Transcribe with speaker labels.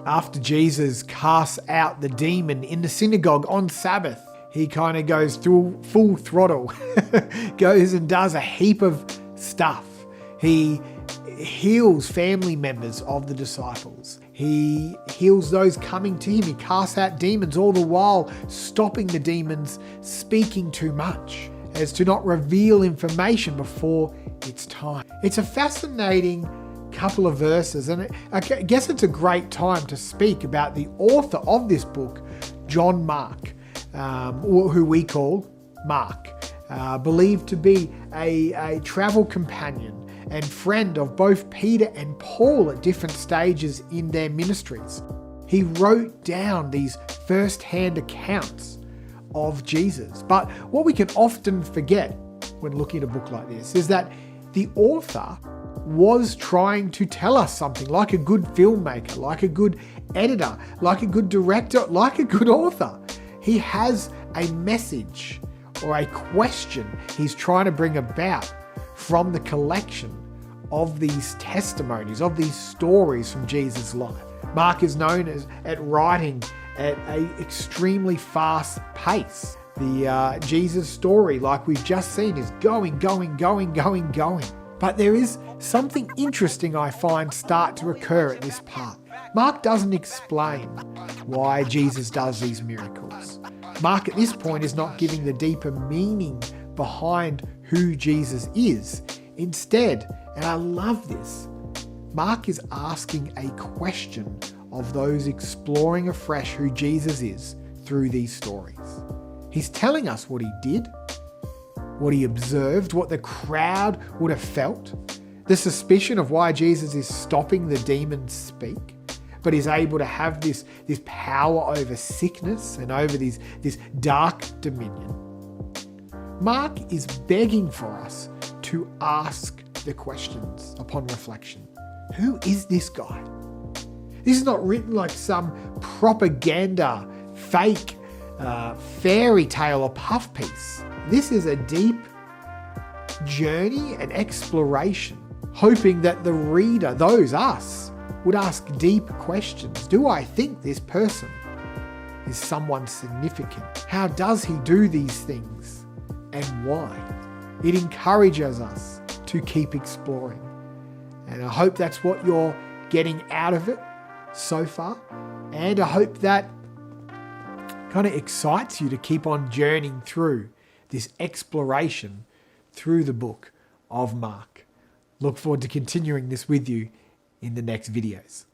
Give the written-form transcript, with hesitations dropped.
Speaker 1: After Jesus casts out the demon in the synagogue on Sabbath, he kind of goes through full throttle, goes and does a heap of stuff. He heals family members of the disciples. He heals those coming to him. He casts out demons, all the while stopping the demons speaking too much, as to not reveal information before it's time. It's a fascinating couple of verses, and I guess it's a great time to speak about the author of this book, John Mark, who we call Mark, believed to be a travel companion and friend of both Peter and Paul at different stages in their ministries. He wrote down these first-hand accounts of Jesus. But what we can often forget when looking at a book like this is that the author was trying to tell us something, like a good filmmaker, like a good editor, like a good director, like a good author. He has a message or a question he's trying to bring about from the collection of these testimonies, of these stories from Jesus' life. Mark is known at writing at an extremely fast pace. The Jesus story, like we've just seen, is going. But there is something interesting I find start to occur at this part. Mark doesn't explain why Jesus does these miracles. Mark at this point is not giving the deeper meaning behind who Jesus is. Instead, and I love this, Mark is asking a question of those exploring afresh who Jesus is through these stories. He's telling us what he did, what he observed, what the crowd would have felt, the suspicion of why Jesus is stopping the demons speak, but is able to have this power over sickness and over this dark dominion. Mark is begging for us to ask the questions upon reflection. Who is this guy? This is not written like some propaganda, fake fairy tale or puff piece. This is a deep journey and exploration, hoping that the reader, us, would ask deep questions. Do I think this person is someone significant? How does he do these things? And why? It encourages us to keep exploring. And I hope that's what you're getting out of it so far. And I hope that kind of excites you to keep on journeying through this exploration through the book of Mark. Look forward to continuing this with you in the next videos.